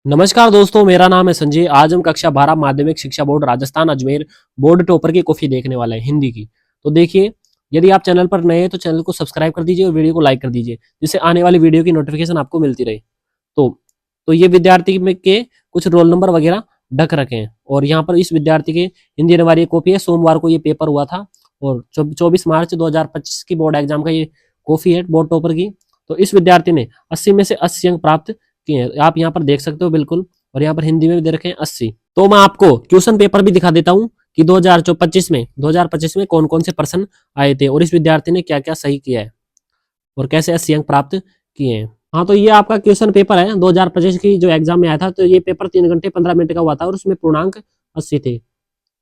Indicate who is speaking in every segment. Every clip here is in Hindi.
Speaker 1: नमस्कार दोस्तों, मेरा नाम है संजय। आज हम कक्षा 12 माध्यमिक शिक्षा board Rajasthan Ajmer board topper की कॉफी देखने वाले हैं हिंदी की। तो देखिए, यदि आप चैनल पर नए हैं तो चैनल को सब्सक्राइब कर दीजिए और वीडियो को लाइक कर दीजिए, जिससे आने वाली वीडियो की नोटिफिकेशन आपको मिलती रहे। तो तो ये विद्यार्थी में के कुछ रोल नंबर वगैरह ढक रखे हैं और यहाँ पर इस विद्यार्थी के हिंदी अनिवार्य कॉपी है। सोमवार को ये पेपर हुआ था और 24 मार्च 2025 की बोर्ड एग्जाम का ये कॉफी है बोर्ड टॉपर की। तो इस विद्यार्थी ने 80 में से 80 अंक प्राप्त किए हैं। आप यहाँ पर देख सकते हो बिल्कुल, और यहाँ पर हिंदी में भी दे रखे हैं 80। तो मैं आपको क्वेश्चन पेपर भी दिखा देता हूँ कि 2025 में कौन कौन से प्रश्न आए थे और इस विद्यार्थी ने क्या क्या सही किया है और कैसे 80 अंक प्राप्त किए हैं। हाँ, तो ये आपका क्वेश्चन पेपर है 2025 की जो एग्जाम में आया था। तो ये पेपर 3 घंटे 15 मिनट का हुआ था और उसमें पूर्णांक 80 थे।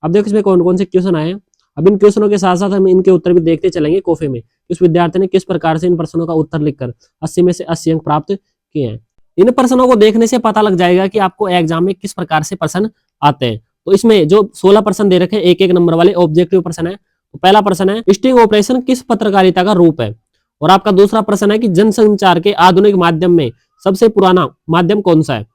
Speaker 1: अब देखो इसमें कौन कौन से क्वेश्चन आए हैं। अब इन क्वेश्चनों के साथ साथ हम इनके उत्तर भी देखते चलेंगे कॉफी में। उस विद्यार्थी ने किस प्रकार से इन प्रश्नों का उत्तर लिखकर 80 में से 80 अंक प्राप्त किए हैं। इन प्रश्नों को देखने से पता लग जाएगा कि आपको एग्जाम में किस प्रकार से प्रश्न आते हैं। तो इसमें जो 16 प्रश्न दे रखे हैं एक एक नंबर वाले ऑब्जेक्टिव प्रश्न है। तो पहला प्रश्न है, स्टिंग ऑपरेशन किस पत्रकारिता का रूप है। और आपका दूसरा प्रश्न है कि जनसंचार के आधुनिक माध्यम में सबसे पुराना माध्यम कौन सा है।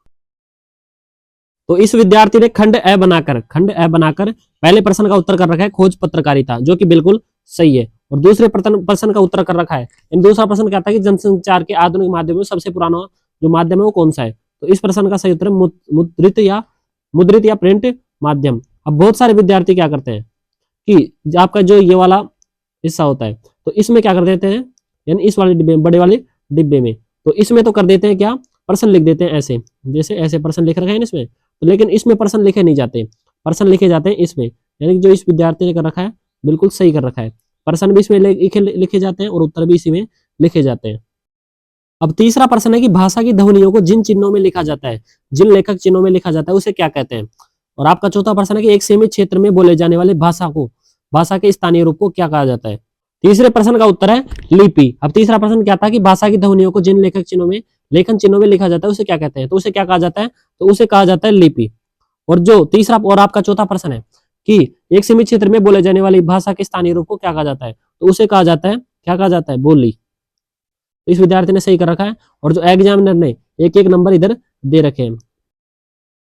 Speaker 1: तो इस विद्यार्थी ने खंड ए बनाकर पहले प्रश्न का उत्तर कर रखा है खोज पत्रकारिता, जो कि बिल्कुल सही है। और दूसरे प्रश्न का उत्तर कर रखा है, दूसरा प्रश्न कहता है कि जनसंचार के आधुनिक माध्यम में सबसे पुराना जो माध्यम है वो कौन सा है। तो इस प्रश्न का सही उत्तर है मुद्रित या प्रिंट माध्यम। अब बहुत सारे विद्यार्थी क्या करते हैं कि आपका जो ये वाला हिस्सा होता है तो इसमें क्या कर देते हैं, यानी इस वाले डिब्बे बड़े वाले डिब्बे में, तो इसमें तो कर देते हैं क्या, प्रश्न लिख देते हैं ऐसे, जैसे ऐसे प्रश्न लिख रखे हैं इसमें। तो लेकिन इसमें प्रश्न लिखे नहीं जाते, प्रश्न लिखे जाते हैं इसमें। यानी जो इस विद्यार्थी ने कर रखा है बिल्कुल सही कर रखा है। प्रश्न भी इसमें लिखे जाते हैं और उत्तर भी इसी में लिखे जाते हैं। अब तीसरा प्रश्न है कि भाषा की ध्वनियों को जिन चिन्हों में लिखा जाता है, जिन लेखक चिन्हों में लिखा जाता है उसे क्या कहते हैं। और आपका चौथा प्रश्न है कि एक सीमित क्षेत्र में बोले जाने वाले भाषा के स्थानीय रूप को क्या कहा जाता है। तीसरे प्रश्न का उत्तर है लिपि। अब तीसरा प्रश्न क्या था कि भाषा की ध्वनियों को जिन लेखन चिन्हों में लिखा जाता है उसे क्या कहते हैं। तो उसे क्या कहा जाता है, तो उसे कहा जाता है लिपि। और जो तीसरा और आपका चौथा प्रश्न है कि एक सीमित क्षेत्र में बोले जाने वाली भाषा के स्थानीय रूप को क्या कहा जाता है, तो उसे कहा जाता है, क्या कहा जाता है, बोली। तो इस विद्यार्थी ने सही कर रखा है और जो एग्जामिनर ने एक एक नंबर इधर दे रखे हैं।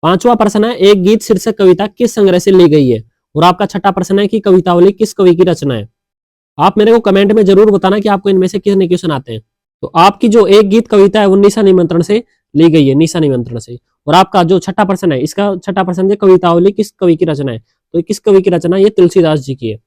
Speaker 1: पांचवा प्रश्न है, एक गीत शीर्षक कविता किस संग्रह से ली गई है। और आपका छठा प्रश्न है कि कवितावली किस कवि की रचना है। आप मेरे को कमेंट में जरूर बताना कि आपको इनमें से कितने क्वेश्चन आते हैं। तो आपकी जो एक गीत कविता है वो निशा निमंत्रण से ली गई है, निशा निमंत्रण से। और आपका जो छठा प्रश्न है, इसका छठा प्रश्न है कवितावली किस कवि की रचना है। तो किस कवि की रचना है, ये तुलसीदास जी की है।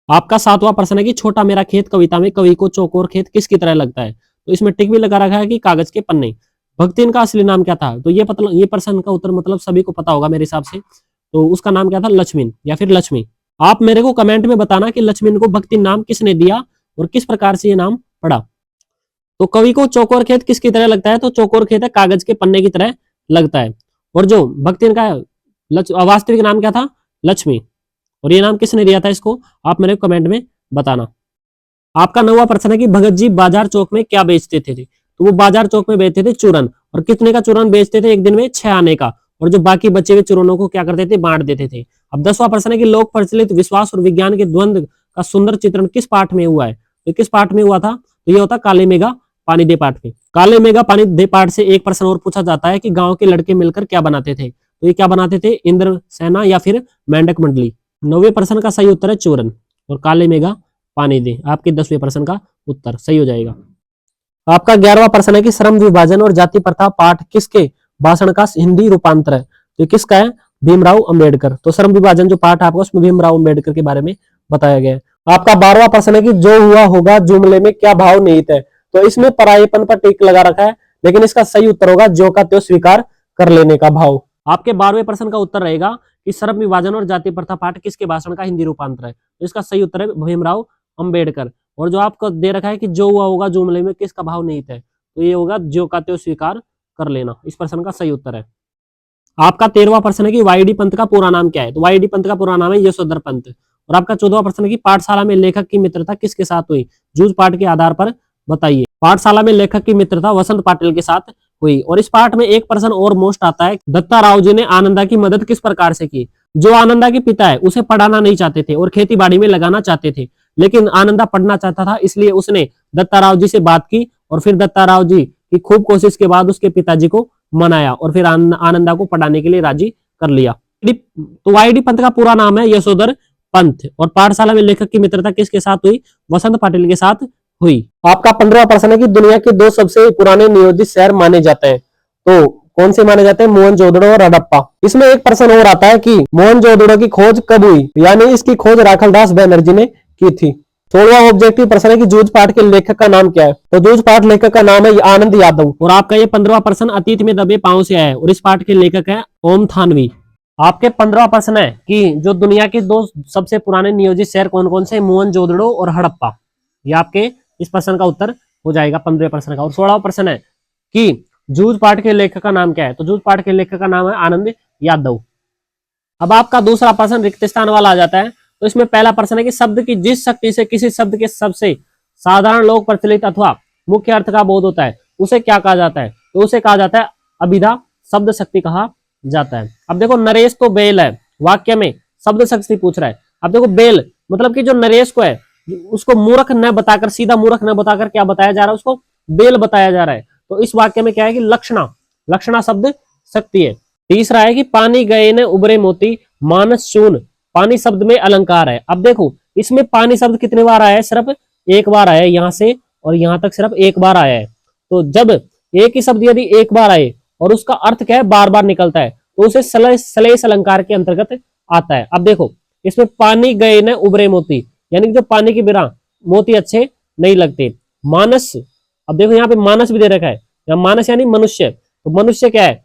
Speaker 1: आपका सातवां प्रश्न है कि छोटा मेरा खेत कविता में कवि को चौकोर खेत किसकी तरह लगता है। तो इसमें टिक भी लगा रखा है कि कागज के पन्ने। भक्ति इनका असली नाम क्या था। तो ये प्रश्न का उत्तर मतलब सभी को पता होगा मेरे हिसाब से। तो उसका नाम क्या था, लक्ष्मीन या फिर लक्ष्मी। आप मेरे को कमेंट में बताना कि लक्ष्मीन को भक्ति नाम किसने दिया और किस प्रकार से ये नाम पड़ा। तो कवि को चौकोर खेत किसकी तरह लगता है, तो चौकोर खेत है कागज के पन्ने की तरह लगता है। और जो भक्तिन का वास्तविक नाम क्या था, लक्ष्मी। और ये नाम किसने दिया था इसको, आप मेरे को कमेंट में बताना। आपका नौवां प्रश्न है कि भगत जी बाजार चौक में क्या बेचते थे। तो वो बाजार चौक में बेचते थे चूरन। और कितने का चूरन बेचते थे, एक दिन में 6 आने का। और जो बाकी बचे हुए चूरनों को क्या करते थे, बांट देते थे। अब 10वां प्रश्न है कि लोक प्रचलित विश्वास और विज्ञान के द्वंद्व का सुंदर चित्रण किस पाठ में हुआ है। तो किस पाठ में हुआ था, तो ये होता काले मेघा पानी दे पाठ में। काले मेघा पानी दे पाठ से एक प्रश्न और पूछा जाता है कि गांव के लड़के मिलकर क्या बनाते थे। तो ये क्या बनाते थे, इंद्र सेना या फिर मेंढक मंडली। 9वें प्रश्न का सही उत्तर है चूरन और काले मेघा पानी दे। आपके 10वें प्रश्न का उत्तर सही हो जाएगा। आपका 11वां प्रश्न है कि श्रम विभाजन और जाति प्रथा पाठ किसके भाषण का हिंदी रूपांतर है। तो किसका है, भीमराव अंबेडकर। तो श्रम विभाजन जो पाठ आपको उसमें भीमराव अंबेडकर के बारे में बताया गया है। आपका 12वां प्रश्न है कि जो हुआ होगा जुमले में क्या भाव निहित है। तो इसमें परायेपन पर टिक लगा रखा है, लेकिन इसका सही उत्तर होगा जो का त्यो स्वीकार कर लेने का भाव। आपके 12वें प्रश्न का उत्तर रहेगा कि श्रम विभाजन और जाति प्रथा पाठ किसके भाषण का हिंदी रूपांतर है। तो इसका सही उत्तर है भीमराव अंबेडकर। और जो आपको दे रखा है कि जो हुआ होगा जुमले में किसका भाव निहित है, तो ये होगा जो का त्यो स्वीकार कर लेना। इस प्रश्न का सही उत्तर है। आपका 13वां प्रश्न है कि वाईडी पंथ का पूरा नाम क्या है। तो वाईडी पंथ का पूरा नाम है यशोधर पंथ। और आपका 14वां प्रश्न है कि पाठशाला में लेखक की मित्रता किसके साथ हुई, जूझ पाठ के आधार पर बताइए। पाठशाला में लेखक की मित्रता वसंत पाटिल के साथ हुई। और इस पाठ में एक प्रश्न और मोस्ट आता है, दत्ता राव जी ने आनंदा की मदद किस प्रकार से की। जो आनंदा के पिता है उसे पढ़ाना नहीं चाहते थे और खेती बाड़ी में लगाना चाहते थे, लेकिन आनंदा पढ़ना चाहता था, इसलिए उसने दत्ता राव जी से बात की और फिर दत्ता राव जी कि खूब कोशिश के बाद उसके पिताजी को मनाया और फिर आनंदा को पढ़ाने के लिए राजी कर लिया। तो वाईडी पंत का पूरा नाम है यशोधर पंत। और पाठशाला में लेखक की मित्रता किसके साथ हुई? वसंत पाटिल के साथ हुई। आपका 15वां प्रश्न है कि दुनिया के 2 सबसे पुराने नियोजित शहर माने जाते हैं, तो कौन से माने जाते हैं? मोहनजोदड़ो और हड़प्पा। इसमें एक प्रश्न और आता है कि मोहनजोदड़ो की खोज कब हुई, यानी इसकी खोज राखलदास बनर्जी ने की थी। 16वां ऑब्जेक्टिव प्रश्न है कि जूझ पाठ के लेखक का नाम क्या है? तो जूझ पाठ लेखक का नाम है आनंद यादव। और आपका ये 15वां प्रश्न अतीत में दबे पांव से आया है और इस पाठ के लेखक है ओम थानवी। आपके 15वां प्रश्न है कि जो दुनिया के 2 सबसे पुराने नियोजित शहर कौन कौन से? मोहनजोदड़ो और हड़प्पा। ये आपके इस प्रश्न का उत्तर हो जाएगा 15वें प्रश्न का। और 16वां प्रश्न है कि जूझ पाठ के लेखक का नाम क्या है? तो जूझ पाठ के लेखक का नाम है आनंद यादव। अब आपका दूसरा प्रश्न रिक्त स्थान वाला आ जाता है। तो इसमें पहला प्रश्न है कि शब्द की जिस शक्ति से किसी शब्द के सबसे साधारण लोक प्रचलित अथवा मुख्य अर्थ का बोध होता है उसे क्या कहा जाता है? तो उसे कहा जाता है अभिधा शब्द शक्ति कहा जाता है। अब देखो नरेश तो बेल है, वाक्य में शब्द शक्ति पूछ रहा है। अब देखो बेल मतलब कि जो नरेश को है उसको मूर्ख न बताकर, सीधा मूर्ख न बताकर क्या बताया जा रहा है? उसको बेल बताया जा रहा है। तो इस वाक्य में क्या है कि लक्षणा, लक्षणा शब्द शक्ति है। तीसरा है कि पानी गए न उबरे मोती मानस चून, पानी शब्द में अलंकार है। अब देखो इसमें पानी शब्द कितने बार आया है? सिर्फ एक बार आया है, यहां से और यहां तक सिर्फ एक बार आया है। तो जब एक ही शब्द यदि एक बार आए और उसका अर्थ क्या है? बार बार निकलता है, तो उसे सलेश अलंकार के अंतर्गत आता है। अब देखो इसमें पानी गए न उबरे मोती, यानी कि जो पानी के बिना मोती अच्छे नहीं लगते। मानस, अब देखो यहाँ पे मानस भी दे रखा है, यहाँ मानस यानी मनुष्य, तो मनुष्य क्या है?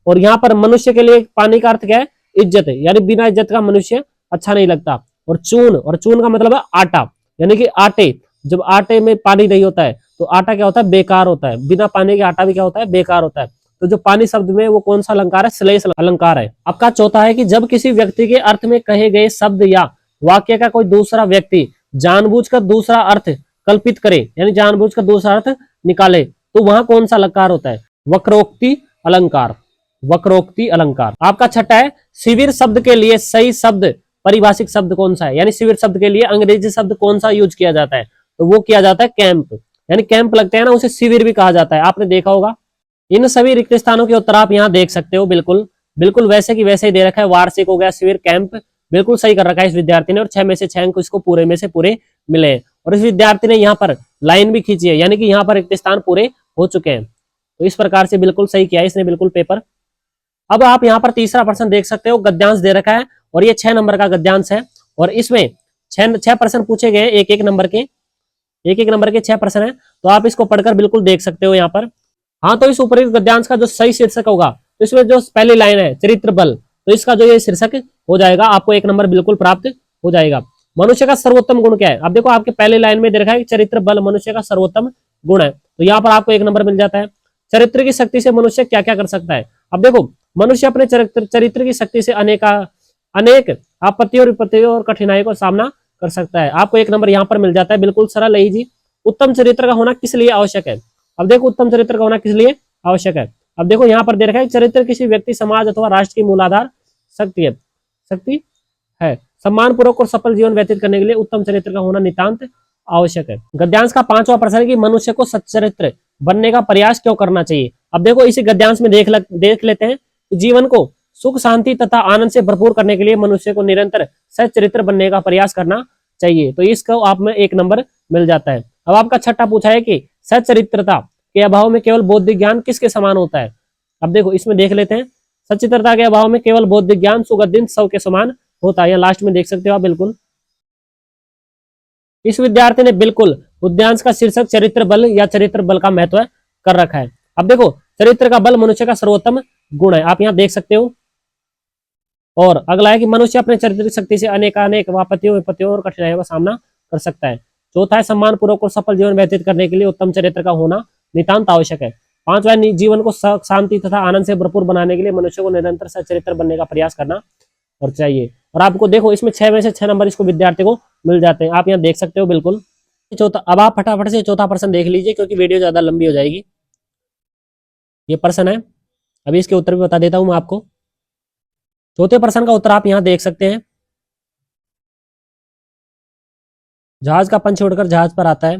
Speaker 1: और यहाँ पर मनुष्य के लिए पानी का अर्थ क्या है? इज्जत है, यानी बिना इज्जत का मनुष्य अच्छा नहीं लगता। और चून, और चून का मतलब है आटा, यानी कि आटे, जब आटे में पानी नहीं होता है तो आटा क्या होता है? बेकार होता है। बिना पानी के आटा भी क्या होता है? बेकार होता है। तो जो पानी शब्द में वो कौन सा अलंकार है? श्लेष अलंकार है। आपका चौथा है कि जब किसी व्यक्ति के अर्थ में कहे गए शब्द या वाक्य का कोई दूसरा व्यक्ति जानबूझकर दूसरा अर्थ कल्पित करे, यानी जानबूझकर दूसरा अर्थ निकाले, तो वहां कौन सा अलंकार होता है? वक्रोक्ति अलंकार, वक्रोक्ति अलंकार। आपका छठा है शिविर शब्द के लिए सही शब्द परिभाषिक शब्द कौन सा है? यानी शिविर शब्द के लिए अंग्रेजी शब्द कौन सा यूज किया जाता है? तो वो किया जाता है कैंप, यानी कैंप लगते हैं ना, उसे शिविर भी कहा जाता है, आपने देखा होगा। इन सभी रिक्त स्थानों के उत्तर आप यहाँ देख सकते हो, बिल्कुल बिल्कुल वैसे की वैसे ही दे रखा है। वार्षिक हो गया, शिविर, कैंप, बिल्कुल सही कर रखा है इस विद्यार्थी ने। और 6 में से 6 अंक इसको पूरे में से पूरे मिले हैं। और इस विद्यार्थी ने यहाँ पर लाइन भी खींची है, यानी कि यहाँ पर रिक्त स्थान पूरे हो चुके हैं। तो इस प्रकार से बिल्कुल सही किया इसने, बिल्कुल पेपर। अब आप यहाँ पर तीसरा प्रश्न देख सकते हो, गद्यांश दे रखा है और ये 6 नंबर का गद्यांश है। और इसमें 6 प्रश्न पूछे गए, एक एक नंबर के 6 प्रश्न है। तो आप इसको पढ़कर बिल्कुल देख सकते हो यहाँ पर। हाँ, तो इस ऊपरी गद्यांश का जो सही शीर्षक होगा, तो इसमें जो पहली लाइन है चरित्र बल, तो इसका जो ये शीर्षक हो जाएगा, आपको 1 नंबर बिल्कुल प्राप्त हो जाएगा। मनुष्य का सर्वोत्तम गुण क्या है? अब देखो आपके पहले लाइन में दे रखा है कि चरित्र बल मनुष्य का सर्वोत्तम गुण है, तो यहाँ पर आपको 1 नंबर मिल जाता है। चरित्र की शक्ति से मनुष्य क्या क्या कर सकता है? अब देखो मनुष्य अपने चरित्र की शक्ति से अनेक आपत्तियों और विपत्तियों और कठिनाइयों का सामना कर सकता है। आपको 1 नंबर यहाँ पर मिल जाता है, बिल्कुल सरल है जी। उत्तम चरित्र का होना किस लिए आवश्यक है? अब देखो उत्तम चरित्र का होना किस लिए आवश्यक है? अब देखो यहाँ पर दे रखा है चरित्र किसी व्यक्ति, समाज अथवा राष्ट्र की मूलाधार शक्ति है। सम्मान पूर्वक और सफल जीवन व्यतीत करने के लिए उत्तम चरित्र का होना नितांत आवश्यक है। गद्यांश का 5वां प्रश्न है कि मनुष्य को सच्चरित्र बनने का प्रयास क्यों करना चाहिए? अब देखो इसी गद्यांश में देख लेते हैं कि जीवन को सुख, शांति तथा आनंद से भरपूर करने के लिए मनुष्य को निरंतर सच्चरित्र बनने का प्रयास करना चाहिए। तो इसको आप में 1 नंबर मिल जाता है। अब आपका छठा पूछा है कि सच्चरित्रता के अभाव में केवल बौद्धिक ज्ञान किसके समान होता है? अब देखो इसमें देख लेते हैं, सच्चरित्रता के अभाव में केवल बौद्धिक ज्ञान सुगद्दीन सब के समान होता है। या लास्ट में देख सकते हो आप, बिल्कुल इस विद्यार्थी ने बिल्कुल उद्यांश का शीर्षक चरित्र बल या चरित्र बल का महत्व कर रखा है। अब देखो चरित्र का बल मनुष्य का सर्वोत्तम गुण है, आप यहाँ देख सकते हो। और अगला है कि मनुष्य अपने चरित्र शक्ति से अनेक आपत्तियों, विपत्तियों और कठिनाइयों का सामना कर सकता है। चौथा है सम्मान पूर्वक और सफल जीवन व्यतीत करने के लिए उत्तम चरित्र का होना नितांत आवश्यक है। 5वां जीवन को शांति तथा आनंद से भरपूर बनाने के लिए मनुष्य को निरंतर सच्चरित्र बनने का प्रयास करना और चाहिए। और आपको देखो इसमें 6 में से 6 नंबर इसको विद्यार्थी को मिल जाते हैं, आप यहाँ देख सकते हो बिल्कुल। चौथा, अब आप फटाफट से चौथा प्रश्न देख लीजिए क्योंकि वीडियो ज्यादा लंबी हो जाएगी। ये प्रश्न है, अभी इसके उत्तर भी बता देता हूं मैं आपको। चौथे प्रश्न का उत्तर आप यहाँ देख सकते हैं। जहाज का पंख छोड़कर जहाज पर आता है।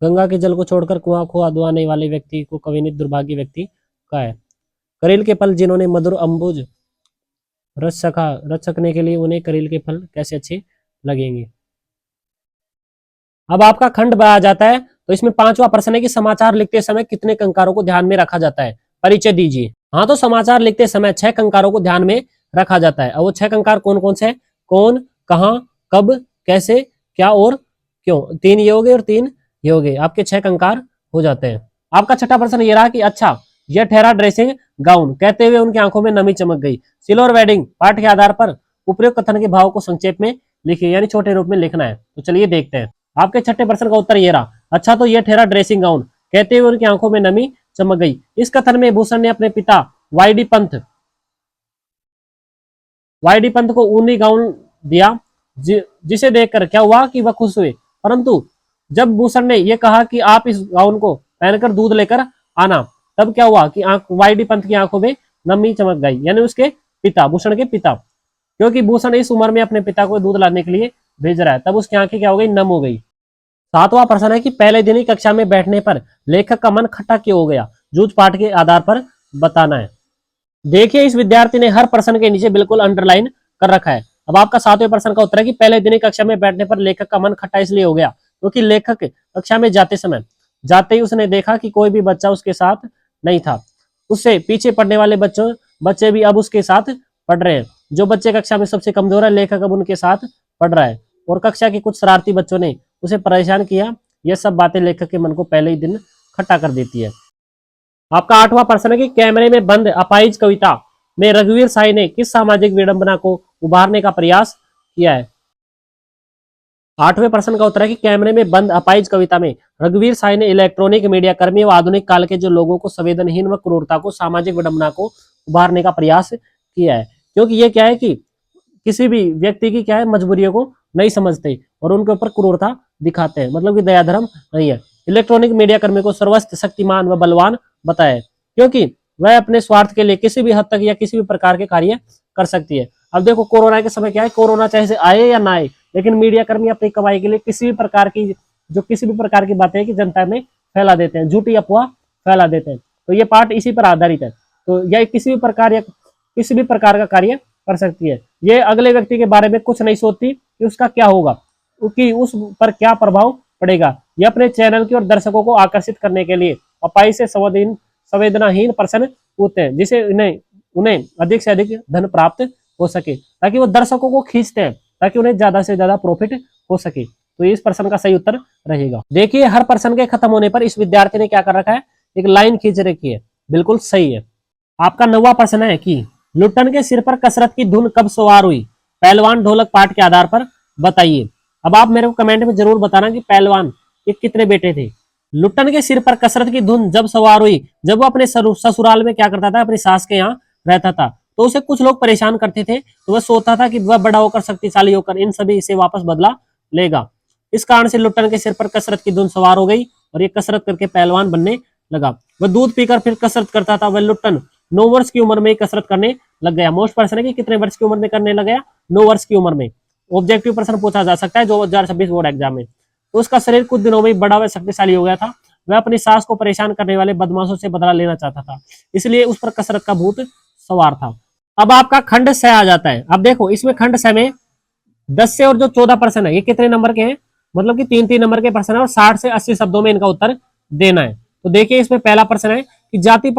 Speaker 1: गंगा के जल को छोड़कर कुआं कुआं दुआने वाले व्यक्ति को कविनित दुर्भाग्य व्यक्ति कहा है। करील के फल जिन्होंने मधुर अम्बुज रस चखने के लिए उन्हें करील के फल कैसे अच्छे लगेंगे। अब आपका खंड आ जाता है, तो इसमें पांचवा प्रश्न है कि समाचार लिखते समय कितने कंकारों को ध्यान में रखा जाता है, परिचय दीजिए। हाँ, तो समाचार लिखते समय 6 कंकारों को ध्यान में रखा जाता है। और वो 6 कंकार कौन कौन से हैं? कौन, कहां, कब, कैसे, क्या और क्यों। 3 ये हो गए और 3 ये हो गए, आपके 6 कंकार हो जाते हैं। आपका छठा प्रश्न ये रहा कि अच्छा, यह ठहरा ड्रेसिंग गाउन, कहते हुए उनकी आंखों में नमी चमक गई। सिल्वर वेडिंग पाठ के आधार पर उपयुक्त कथन के भाव को संक्षेप में लिखिए, यानी छोटे रूप में लिखना है। तो चलिए देखते हैं। आपके छठे प्रश्न का उत्तर ये रहा, अच्छा, तो यह ठहरा ड्रेसिंग गाउन, कहते हुए उनकी आंखों में नमी चमक गई। इस कथन में भूषण ने अपने पिता वाईडी पंत को ऊनी गाउन दिया, जिसे देखकर क्या हुआ कि वह खुश हुए। परंतु जब भूषण ने यह कहा कि आप इस गाउन को पहनकर दूध लेकर आना, तब क्या हुआ कि वाईडी पंत की आंखों में नमी चमक गई, यानी उसके पिता, भूषण के पिता, क्योंकि भूषण इस उम्र में अपने पिता को दूध लाने के लिए भेज रहा है, तब उसकी आंखें क्या हो गई, नम हो गई। सातवां प्रश्न है कि पहले दिन ही कक्षा में बैठने पर लेखक का मन खट्टा क्यों हो गया, जूझ पाठ के आधार पर बताना है। देखिए, इस विद्यार्थी ने हर प्रश्न के नीचे बिल्कुल अंडरलाइन कर रखा है। अब आपका 7वें प्रश्न का उत्तर है कि पहले दिन ही कक्षा में बैठने पर लेखक का मन खट्टा इसलिए हो गया क्योंकि लेखक कक्षा में जाते ही उसने देखा कि कोई भी बच्चा उसके साथ नहीं था। उससे पीछे पढ़ने वाले बच्चे भी अब उसके साथ पढ़ रहे हैं। जो बच्चे कक्षा में सबसे कमजोर है, लेखक अब उनके साथ पढ़ रहा है। और कक्षा के कुछ शरारती बच्चों ने उसे परेशान किया। यह सब बातें लेखक के मन को पहले ही दिन खट्टा कर देती है। आपका 8वां प्रश्न है कि कैमरे में बंद अपाहिज कविता में रघुवीर साई ने किस सामाजिक विडंबना को उभारने का प्रयास किया है। 8वें प्रश्न का उत्तर है कि कैमरे में बंद अपाहिज कविता में रघुवीर साई ने इलेक्ट्रॉनिक मीडिया कर्मी व आधुनिक काल के जो लोगों को संवेदनहीन व क्रूरता को सामाजिक विडंबना को उभारने का प्रयास किया है। क्योंकि ये क्या है कि किसी भी व्यक्ति की क्या है, मजबूरियों को नहीं समझते और उनके ऊपर क्रूरता दिखाते हैं, मतलब कि दया धर्म नहीं है। इलेक्ट्रॉनिक मीडिया कर्मी को सर्वस्व शक्तिमान व बलवान बताया, क्योंकि वह अपने स्वार्थ के लिए किसी भी हद तक या किसी भी प्रकार के कार्य कर सकती है। अब देखो, कोरोना के समय क्या है, कोरोना चाहे से आए या ना आए, लेकिन मीडिया कर्मी अपनी कमाई के लिए किसी भी प्रकार की बातें कि जनता में फैला देते हैं, झूठी अफवाह फैला देते हैं। तो ये पाठ इसी पर आधारित है। तो यह किसी भी प्रकार का कार्य कर सकती है। ये अगले व्यक्ति के बारे में कुछ नहीं सोचती कि उसका क्या होगा, कि उस पर क्या प्रभाव पड़ेगा। ये अपने चैनल की और दर्शकों को आकर्षित करने के लिए अपाई से संवेदनाहीन पर्सन होते हैं, जिसे उन्हें अधिक से अधिक धन प्राप्त हो सके, ताकि वो दर्शकों को खींचते हैं, ताकि उन्हें ज्यादा से ज्यादा प्रॉफिट हो सके। तो इस प्रश्न का सही उत्तर रहेगा। देखिए, हर प्रश्न के खत्म होने पर इस विद्यार्थी ने क्या कर रखा है, एक लाइन खींच रखी है, बिल्कुल सही है। आपका 9वां प्रश्न है कि लुट्टन के सिर पर कसरत की धुन कब सवार हुई, पहलवान ढोलक पाठ के आधार पर बताइए। अब आप मेरे को कमेंट में जरूर बताना कि पहलवान के कितने बेटे थे। लुट्टन के सिर पर कसरत की धुन जब सवार हुई, जब वो अपने ससुराल में क्या करता था, अपनी सास के यहाँ रहता था, तो उसे कुछ लोग परेशान करते थे, तो वह सोचता था कि वह बड़ा होकर शक्तिशाली होकर इन सभी से वापस बदला लेगा। इस कारण से लुट्टन के सिर पर कसरत की धुन सवार हो गई और ये कसरत करके पहलवान बनने लगा। वह दूध पीकर फिर कसरत करता था। वह लुट्टन 9 वर्ष की उम्र में कसरत करने लग गया। मोस्ट प्रश्न है कि कितने वर्ष की उम्र में करने लग गया, 9 वर्ष की उम्र में। ऑब्जेक्टिव प्रश्न पूछा जा सकता है 2026 बोर्ड एग्जाम में। तो उसका शरीर कुछ दिनों में बड़ा व शक्तिशाली हो गया था। वह अपनी सास को परेशान करने वाले बदमाशों से बदला लेना चाहता था, इसलिए उस पर कसरत का भूत सवार था। अब आपका खंड स आ जाता है। अब देखो, इसमें खंड स में 10 से और जो 14 प्रश्न है, ये कितने नंबर के हैं, मतलब कि 3-3 नंबर के प्रश्न है और 60 से 80 शब्दों में इनका उत्तर देना है। तो देखिए, इसमें पहला प्रश्न है कि जाति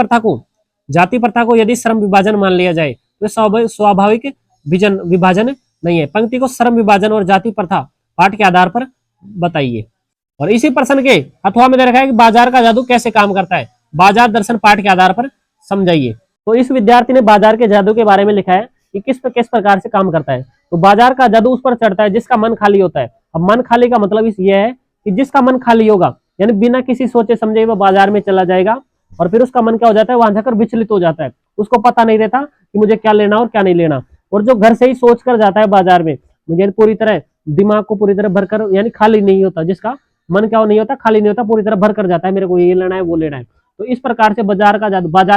Speaker 1: प्रथा को यदि श्रम विभाजन मान लिया जाए तो स्वाभाविक विभाजन नहीं है। पंक्ति को श्रम विभाजन और जाति प्रथा पाठ के आधार पर बताइए। और इसी प्रश्न के अथवा में दे रखा है कि बाजार का जादू कैसे काम करता है, बाजार दर्शन पाठ के आधार पर समझाइए। तो इस विद्यार्थी ने बाजार के जादू के बारे में लिखा है कि किस प्रकार से काम करता है। तो बाजार का जादू उस पर चढ़ता है जिसका मन खाली होता है। अब मन खाली का मतलब यह है कि जिसका मन खाली होगा, यानी बिना किसी सोचे समझे वह बाजार में चला जाएगा और फिर उसका मन क्या हो जाता है, वहां जाकर विचलित हो जाता है। उसको पता नहीं रहता कि मुझे क्या लेना और क्या नहीं लेना। और जो घर से ही सोच कर जाता है बाजार में, मुझे पूरी तरह दिमाग को पूरी तरह भरकर, यानी खाली नहीं होता, जिसका मन क्या नहीं होता, खाली नहीं होता, पूरी तरह भर कर जाता है, मेरे को ये लेना है वो लेना है। तो इस प्रकार से बाजार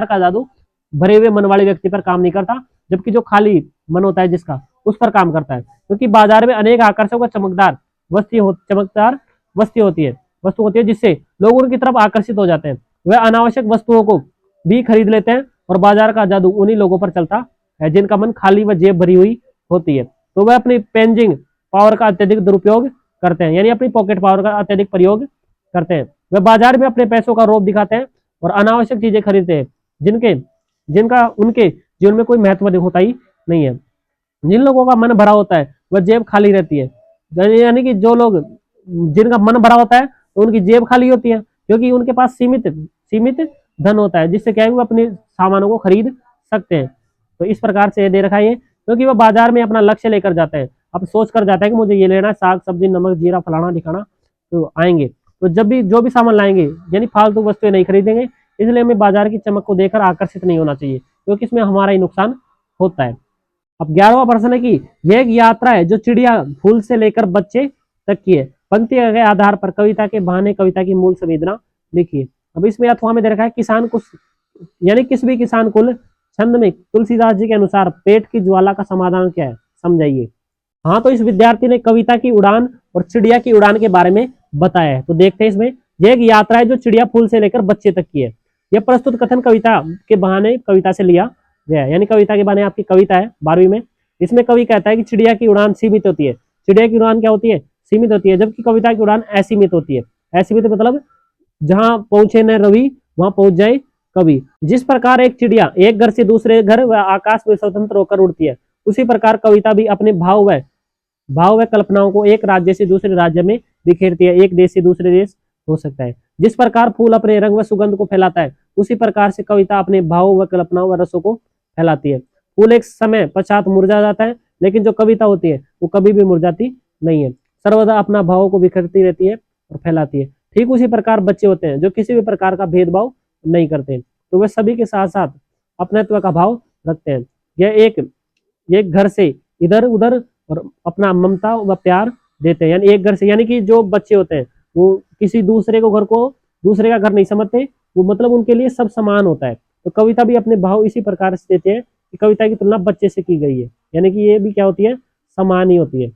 Speaker 1: का जादू भरे हुए मन वाले व्यक्ति पर काम नहीं करता, जबकि जो खाली मन होता है जिसका, उस पर काम करता है। क्योंकि बाजार में अनेक आकर्षक व चमकदार वस्तु होती है, वस्तु होती है जिससे लोग उनकी तरफ आकर्षित हो जाते हैं। वह अनावश्यक वस्तुओं को भी खरीद लेते हैं और बाजार का जादू उन्हीं लोगों पर चलता है जिनका मन खाली व जेब भरी हुई होती है। तो वह अपनी पेंजिंग पावर का अत्यधिक दुरुपयोग करते हैं, यानी अपनी पॉकेट पावर का अत्यधिक प्रयोग करते हैं। वह बाजार में अपने पैसों का रौब दिखाते हैं और अनावश्यक चीजें खरीदते हैं जिनका उनके जीवन में कोई महत्व होता ही नहीं है। जिन लोगों का मन भरा होता है वह जेब खाली रहती है, यानी कि जो लोग जिनका मन भरा होता है तो उनकी जेब खाली होती है, क्योंकि उनके पास सीमित सीमित धन होता है, जिससे क्या है वो अपने सामानों को खरीद सकते हैं। तो इस प्रकार से दे रखा है, क्योंकि वह बाजार में अपना लक्ष्य लेकर जाते हैं, अब सोच कर जाता है कि मुझे ये लेना है, साग सब्जी नमक जीरा फलाना दिखाना, तो आएंगे तो जब भी जो भी सामान लाएंगे यानी फालतू वस्तुएं नहीं खरीदेंगे। इसलिए हमें बाजार की चमक को देखकर आकर्षित नहीं होना चाहिए, क्योंकि इसमें हमारा ही नुकसान होता है। अब 11वां प्रश्न है कि यह एक यात्रा है जो चिड़िया फूल से लेकर बच्चे तक की है। पंक्ति के आधार पर कविता के बहाने कविता की मूल संवेदना लिखिए। अब इसमें अथवा में दे रखा है किसान कुछ, यानी किस भी किसान कुल छंद में तुलसीदास जी के अनुसार पेट की ज्वाला का समाधान क्या है, समझाइए। हाँ, तो इस विद्यार्थी ने कविता की उड़ान और चिड़िया की उड़ान के बारे में बताया है। तो देखते हैं इसमें, यह एक यात्रा है जो चिड़िया फूल से लेकर बच्चे तक की है। यह प्रस्तुत कथन कविता के बहाने कविता से लिया गया है, यानी कविता के बहाने आपकी कविता है 12वीं में। इसमें कवि कहता है कि चिड़िया की उड़ान सीमित होती है। चिड़िया की उड़ान क्या होती है, सीमित होती है, जबकि कविता की उड़ान असीमित होती है। असीमित मतलब जहां पहुंचे न रवि वहां पहुंच जाए कवि। जिस प्रकार एक चिड़िया एक घर से दूसरे घर व आकाश में स्वतंत्र होकर उड़ती है, उसी प्रकार कविता भी अपने भाव व कल्पनाओं को एक राज्य से दूसरे राज्य में बिखेरती है, एक देश से दूसरे देश हो सकता है। जिस प्रकार फूल अपने रंग व सुगंध को फैलाता है, उसी प्रकार से कविता अपने भाव व कल्पनाओं व रसों को फैलाती है। फूल एक समय पश्चात मुरझा जाता है, लेकिन जो कविता होती है वो कभी भी मुरझाती नहीं है, सर्वदा अपना भावों को बिखरती रहती है और फैलाती है। ठीक उसी प्रकार बच्चे होते हैं जो किसी भी प्रकार का भेदभाव नहीं करते, तो वे सभी के साथ साथ अपनत्व का भाव रखते हैं। यह एक घर से इधर उधर और अपना ममता व प्यार देते हैं, यानी एक घर से, यानी कि जो बच्चे होते हैं वो किसी दूसरे का घर नहीं समझते, वो मतलब उनके लिए सब समान होता है। तो कविता भी अपने भाव इसी प्रकार से देते हैं कि कविता की तुलना बच्चे से की गई है, यानी कि ये भी क्या होती है, समान ही होती है,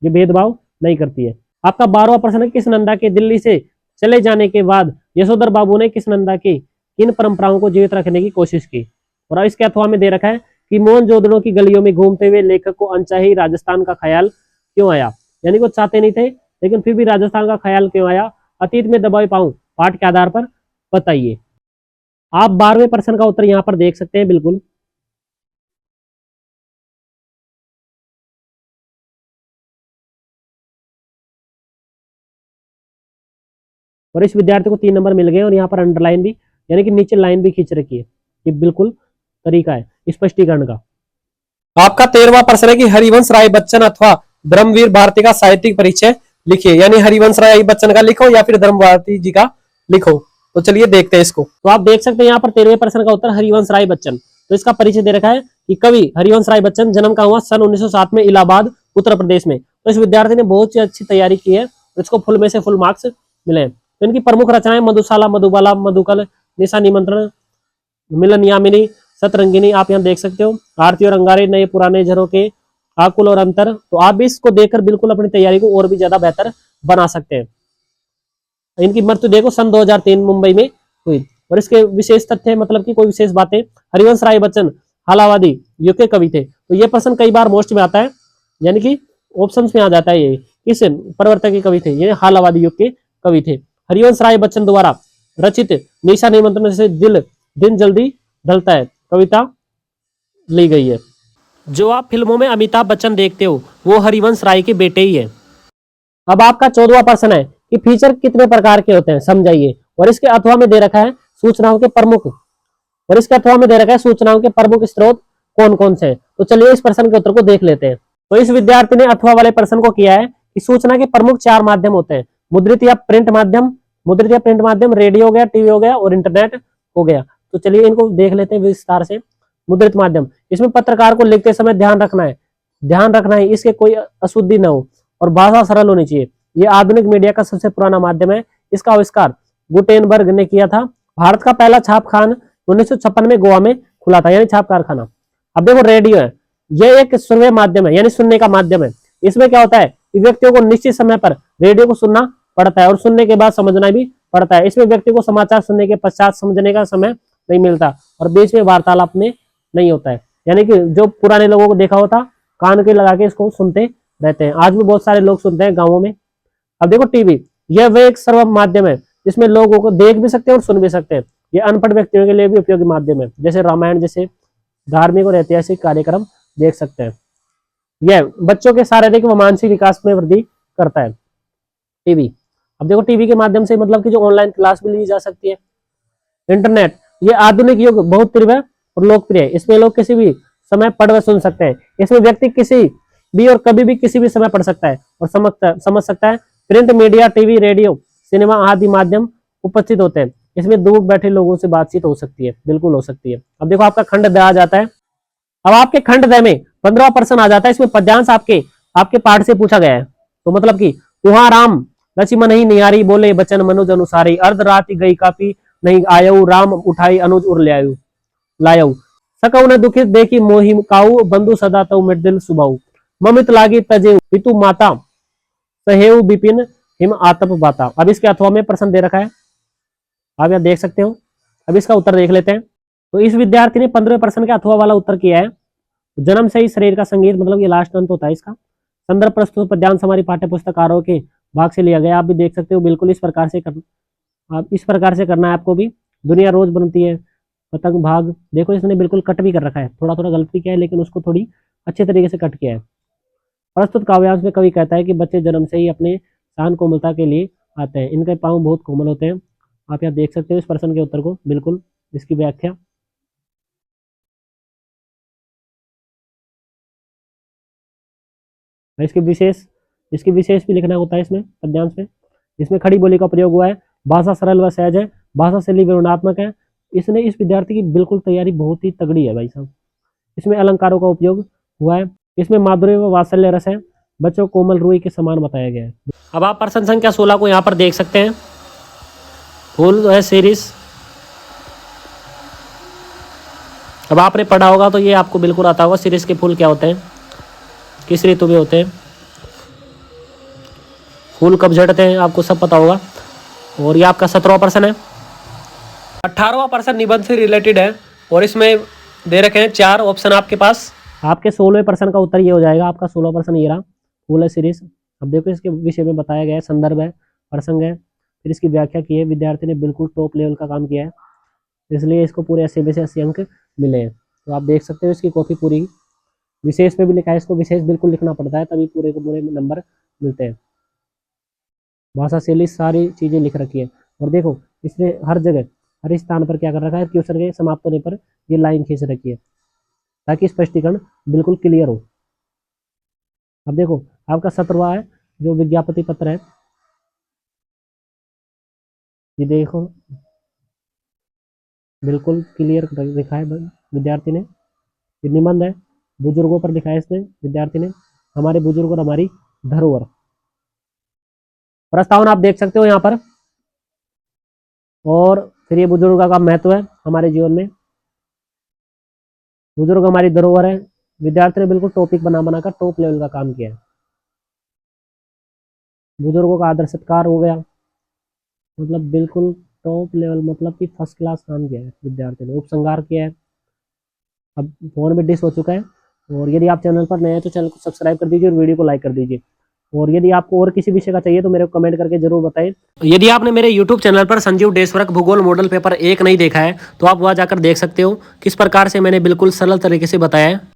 Speaker 1: ये भेदभाव नहीं करती है। आपका 12वां प्रश्न है, किस नंदा के दिल्ली से चले जाने के बाद यशोधर बाबू ने किस नंदा की किन परंपराओं को जीवित रखने की कोशिश की। और इसके अथवा में दे रखा है कि मोहनजोदड़ो की गलियों में घूमते हुए लेखक को अनचाही राजस्थान का ख्याल क्यों आया, यानी वो चाहते नहीं थे लेकिन फिर भी राजस्थान का ख्याल क्यों आया। अतीत में दबाए पाऊं पाठ के आधार पर बताइए। आप 12वें प्रश्न का उत्तर यहाँ पर देख सकते हैं बिल्कुल। और इस विद्यार्थी को 3 नंबर मिल गए और यहाँ पर अंडरलाइन भी, यानी कि नीचे लाइन भी खींच रखी है। ये बिल्कुल तरीका है स्पष्टीकरण का। आपका 13वां प्रश्न है कि हरिवंश राय बच्चन अथवा धर्मवीर भारती का साहित्यिक परिचय लिखिए, यानी हरिवंश राय बच्चन का लिखो या फिर धर्म भारती जी का लिखो। तो चलिए देखते हैं इसको। तो आप देख सकते हैं यहाँ पर 13वें प्रश्न का उत्तर हरिवंश राय बच्चन। तो इसका परिचय दे रखा है कि कवि हरिवंश राय बच्चन जन्म का हुआ सन 1907 में इलाहाबाद उत्तर प्रदेश में। तो इस विद्यार्थी ने बहुत ही अच्छी तैयारी की है, इसको फुल में से फुल मार्क्स मिले हैं। तो इनकी प्रमुख रचनाएं मधुशाला, मधुबाला, मधुकल, निशा निमंत्रण, मिलन यामिनी, सतरंगिनी आप यहाँ देख सकते हो, आरती और अंगारे, नए पुराने झरोके, आकुल और अंतर। तो आप भी इसको देखकर बिल्कुल अपनी तैयारी को और भी ज्यादा बेहतर बना सकते हैं। इनकी मृत्यु देखो सन 2003 मुंबई में हुई। और इसके विशेष तथ्य मतलब कि कोई विशेष बातें, हरिवंश राय बच्चन हालावादी युग के कवि थे। तो ये प्रश्न कई बार मोस्ट में आता है, यानी कि ऑप्शंस में आ जाता है, ये किस प्रवर्तक के कवि थे, ये हालावादी युग के कवि थे। हरिवंश राय बच्चन द्वारा रचित निशा निमंत्रण से दिन जल्दी ढलता है कविता ली गई है। जो आप फिल्मों में अमिताभ बच्चन देखते हो वो हरिवंश राय के बेटे ही है। अब आपका 14वां प्रश्न है कि फीचर कितने प्रकार के होते हैं, समझाइए। और इसके अथवा में दे रखा है सूचनाओं के प्रमुख, और इसके अथवा में दे रखा है सूचनाओं के प्रमुख स्रोत कौन कौन से हैं। तो चलिए इस प्रश्न के उत्तर को देख लेते हैं। तो इस विद्यार्थी ने अथवा वाले प्रश्न को किया है कि सूचना के प्रमुख 4 माध्यम होते हैं, मुद्रित या प्रिंट माध्यम, रेडियो हो गया, टीवी हो गया और इंटरनेट हो गया। तो चलिए इनको देख लेते हैं विस्तार से। मुद्रित माध्यम, इसमें पत्रकार को लिखते समय ध्यान रखना है इसके कोई अशुद्धि न हो और भाषा सरल होनी चाहिए। ये आधुनिक मीडिया का सबसे पुराना माध्यम है। इसका आविष्कार गुटेनबर्ग ने किया था। भारत का पहला छापखाना 1956 में गोवा में खुला था, यानी छाप कारखाना। अब देखो रेडियो है, यह एक सुनने माध्यम है, यानी सुनने का माध्यम है। इसमें क्या होता है कि व्यक्तियों को निश्चित समय पर रेडियो को सुनना पड़ता है और सुनने के बाद समझना भी पड़ता है। इसमें व्यक्ति को समाचार सुनने के पश्चात समझने का समय नहीं मिलता और बीच में वार्तालाप में नहीं होता है। यानी कि जो पुराने लोगों को देखा होता, कान के लगा के इसको सुनते रहते हैं। आज भी बहुत सारे लोग सुनते हैं गाँवों में। अब देखो टीवी, यह वह एक सर्व माध्यम है जिसमें लोगों को देख भी सकते हैं और सुन भी सकते हैं। ये अनपढ़ व्यक्तियों के लिए भी उपयोगी माध्यम है, जैसे रामायण जैसे धार्मिक और ऐतिहासिक कार्यक्रम देख सकते हैं। यह बच्चों के शारीरिक व मानसिक विकास में वृद्धि करता है टीवी। अब देखो टीवी के माध्यम से मतलब कि जो ऑनलाइन क्लास भी ली जा सकती है। इंटरनेट, ये आधुनिक युग बहुत तीव्र और लोकप्रिय है। इसमें लोग किसी भी समय पढ़ व सुन सकते हैं। इसमें व्यक्ति किसी भी और कभी भी किसी भी समय पढ़ सकता है और समझ सकता है। Print media, TV, radio, cinema आदि माध्यम उपस्थित होते हैं। इसमें दूर बैठे लोगों से बातचीत हो सकती है, बिल्कुल हो सकती है। अब देखो आपका खंड द आ जाता है। अब आपके खंड द में 15वां प्रश्न आ जाता है। इसमें पद्यांश आपके पाठ से पूछा गया है। तो मतलब कि तुहा राम लक्ष्मण ही निहारी, बोले बचन मनुज अनुसारी, अर्ध राति गई कापी नहीं आयऊ, राम उठाई अनुज उर लायऊ, सकऊ न दुखित देखी मोहि काऊ, बंधु सदा तऊ मिट दिल सुबाऊ, ममित लागी तजे पितु माता, सहेऊ बिपिन हिम आतप बाता। अब इसके अथवा में प्रश्न दे रखा है, आप यहाँ देख सकते हो। अब इसका उत्तर देख लेते हैं। तो इस विद्यार्थी ने 15वें प्रश्न के अथवा वाला उत्तर किया है। जन्म से ही शरीर का संगीत, मतलब ये लास्ट अंत होता है इसका। संदर्भ प्रस्तुत पद्यांश हमारी पाठ्य पुस्तकारों के भाग से लिया गया। आप भी देख सकते हो, बिल्कुल इस प्रकार से आप इस प्रकार से करना है आपको भी। दुनिया रोज बनती है, पतंग भाग, देखो इसने बिल्कुल कट भी कर रखा है, थोड़ा थोड़ा गलती किया है लेकिन उसको थोड़ी अच्छे तरीके से कट किया है। प्रस्तुत काव्यांश में कवि कहता है कि बच्चे जन्म से ही अपने शान कोमलता के लिए आते हैं, इनके पाँव बहुत कोमल होते हैं। आप यहाँ देख सकते हो इस प्रश्न के उत्तर को, बिल्कुल इसकी व्याख्या। इसकी विशेष भी लिखना होता है इसमें पद्यांश में। इसमें खड़ी बोली का प्रयोग हुआ है, भाषा सरल व सहज है, भाषा शैली विवरणात्मक है। इसने इस विद्यार्थी की बिल्कुल तैयारी बहुत ही तगड़ी है भाई साहब। इसमें अलंकारों का उपयोग हुआ है। इसमें माधुर्य व वात्सल्य रस है, बच्चों कोमल रूई के समान बताया गया है। अब आप प्रश्न संख्या 16 को यहाँ पर देख सकते हैं। फूल है सीरीज। अब आपने पढ़ा होगा तो ये आपको बिल्कुल आता होगा, सीरीज के फूल क्या होते हैं, किस ऋतु में होते हैं, फूल कब झड़ते हैं, आपको सब पता होगा। और ये आपका 17वां प्रश्न है। 18वां प्रश्न निबंध से रिलेटेड है और इसमें दे रखे हैं 4 ऑप्शन आपके पास। आपके 16वें प्रश्न का उत्तर ये हो जाएगा। आपका 16वां प्रश्न ये रहा, फूल है सीरीज। अब देखो इसके विषय में बताया गया है, संदर्भ है, प्रसंग है, फिर इसकी व्याख्या की है। विद्यार्थी ने बिल्कुल टॉप लेवल का काम किया है, इसलिए इसको पूरे 80 में से 80 अंक मिले हैं। तो आप देख सकते हो इसकी कॉपी पूरी विशेष में भी लिखा है, इसको विशेष बिल्कुल लिखना पड़ता है तभी पूरे को पूरे नंबर मिलते हैं। भाषा शैली सारी चीजें लिख रखी है और देखो इसने हर जगह हर स्थान पर क्या कर रखा है, क्वेश्चन के समाप्त होने पर ये लाइन खींच रखी है ताकि स्पष्टीकरण बिल्कुल क्लियर हो। अब देखो आपका 17वां है जो विज्ञापति पत्र है, ये देखो बिल्कुल क्लियर लिखा है विद्यार्थी ने। ये निबंध है, बुजुर्गों पर लिखा है इसने विद्यार्थी ने, हमारे बुजुर्ग और हमारी धरोहर। प्रस्तावना आप देख सकते हो यहाँ पर। और फिर ये बुजुर्ग का महत्व है हमारे जीवन में, बुजुर्ग हमारी धरोहर है। विद्यार्थी ने बिल्कुल टॉपिक बना बनाकर टॉप लेवल का काम किया है। बुजुर्गों का आदर सत्कार हो गया, मतलब बिल्कुल टॉप लेवल, मतलब कि फर्स्ट क्लास काम किया है विद्यार्थी ने। उपसंहार किया है। अब फोन में डिश हो चुका है। और यदि आप चैनल पर नए हैं तो चैनल को सब्सक्राइब कर दीजिए और वीडियो को लाइक कर दीजिए। और यदि आपको और किसी विषय का चाहिए तो मेरे को कमेंट करके जरूर बताएं। यदि आपने मेरे YouTube चैनल पर संजीव डेसवर्क भूगोल मॉडल पेपर 1 नहीं देखा है तो आप वहां जाकर देख सकते हो, किस प्रकार से मैंने बिल्कुल सरल तरीके से बताया है।